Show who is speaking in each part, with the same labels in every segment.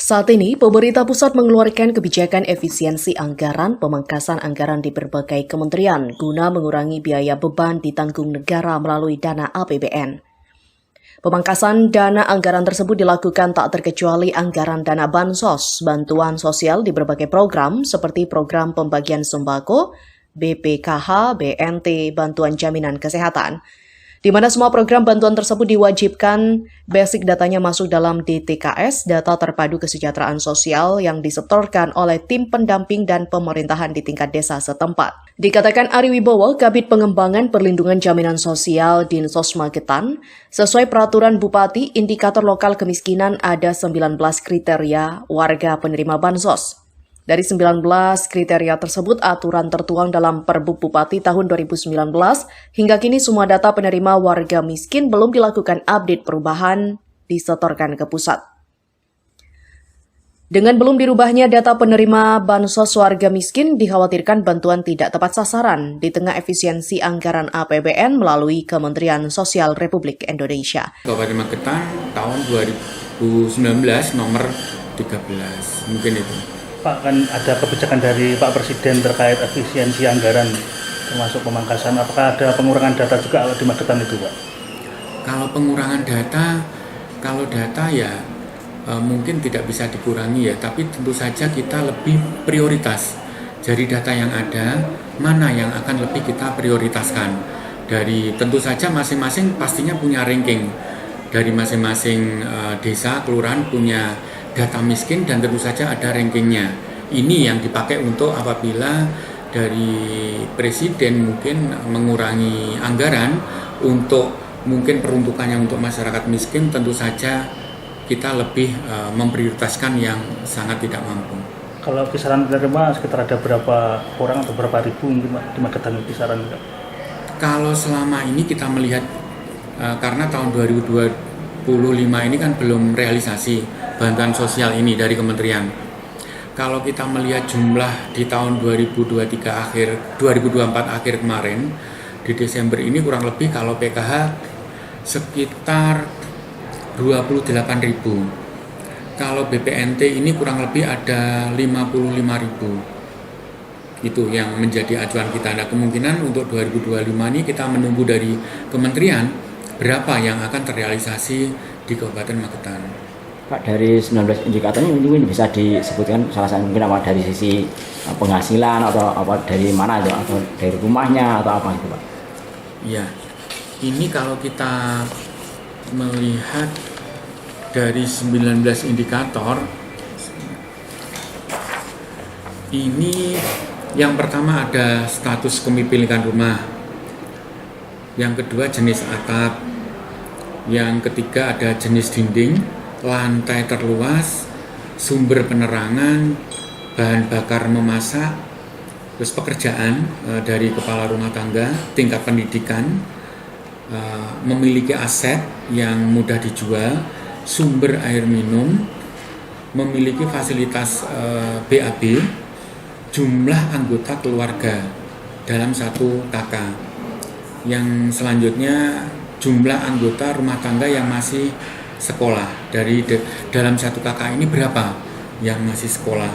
Speaker 1: Saat ini, pemerintah pusat mengeluarkan kebijakan efisiensi anggaran, pemangkasan anggaran di berbagai kementerian guna mengurangi biaya beban ditanggung negara melalui dana APBN. Pemangkasan dana anggaran tersebut dilakukan tak terkecuali anggaran dana bansos, bantuan sosial di berbagai program seperti program pembagian sembako, BPKH, BNT, bantuan jaminan kesehatan, di mana semua program bantuan tersebut diwajibkan basic datanya masuk dalam DTKS, data terpadu kesejahteraan sosial yang disetorkan oleh tim pendamping dan pemerintahan di tingkat desa setempat. Dikatakan Ari Wibowo, Kabid Pengembangan Perlindungan Jaminan Sosial Dinsos Magetan, sesuai peraturan Bupati, indikator lokal kemiskinan ada 19 kriteria warga penerima bansos. Dari 19 kriteria tersebut, aturan tertuang dalam Perbuk Bupati tahun 2019, hingga kini semua data penerima warga miskin belum dilakukan update perubahan disetorkan ke pusat. Dengan belum dirubahnya data penerima bansos warga miskin, dikhawatirkan bantuan tidak tepat sasaran di tengah efisiensi anggaran APBN melalui Kementerian Sosial Republik Indonesia.
Speaker 2: Kabupaten Magetan tahun 2019 nomor 13, mungkin itu.
Speaker 3: Pak, kan ada kebijakan dari Pak Presiden terkait efisiensi anggaran termasuk pemangkasan. Apakah ada pengurangan data juga di Magetan itu, Pak?
Speaker 2: Kalau pengurangan data, ya mungkin tidak bisa dikurangi ya, tapi tentu saja kita lebih prioritas. Dari data yang ada, mana yang akan lebih kita prioritaskan. Dari tentu saja masing-masing pastinya punya ranking. Dari masing-masing desa, kelurahan punya data miskin dan tentu saja ada rankingnya. Ini yang dipakai untuk apabila dari Presiden mungkin mengurangi anggaran untuk mungkin peruntukannya untuk masyarakat miskin, tentu saja kita lebih memprioritaskan yang sangat tidak mampu.
Speaker 3: Kalau kisaran penerima sekitar ada berapa orang atau berapa ribu di Magetan kisaran?
Speaker 2: Kalau selama ini kita melihat karena tahun 2025 ini kan belum realisasi bantuan sosial ini dari kementerian. Kalau kita melihat jumlah di tahun 2024 akhir kemarin, di Desember ini kurang lebih kalau PKH sekitar 28.000. Kalau BPNT ini kurang lebih ada 55.000. Itu yang menjadi acuan kita. Nah, kemungkinan untuk 2025 ini kita menunggu dari kementerian berapa yang akan terrealisasi di Kabupaten Magetan.
Speaker 4: Pak, dari 19 indikatornya mungkin bisa disebutkan salah satu mungkin apa dari sisi penghasilan atau apa dari mana itu, atau dari rumahnya atau apa gitu, Pak?
Speaker 2: Iya, ini kalau kita melihat dari 19 indikator, ini yang pertama ada status kepemilikan rumah, yang kedua jenis atap, yang ketiga ada jenis dinding, lantai terluas, sumber penerangan, bahan bakar memasak, terus pekerjaan dari kepala rumah tangga, tingkat pendidikan, memiliki aset yang mudah dijual, sumber air minum, memiliki fasilitas BAB, jumlah anggota keluarga dalam satu kakak. Yang selanjutnya jumlah anggota rumah tangga yang masih sekolah, dalam satu kakak ini berapa yang masih sekolah.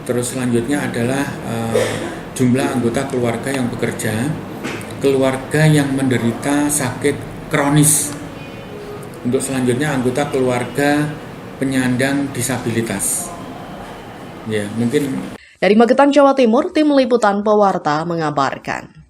Speaker 2: Terus selanjutnya adalah jumlah anggota keluarga yang bekerja, keluarga yang menderita sakit kronis. Untuk selanjutnya anggota keluarga penyandang disabilitas. Ya, mungkin.
Speaker 1: Dari Magetan, Jawa Timur, tim liputan Pewarta mengabarkan.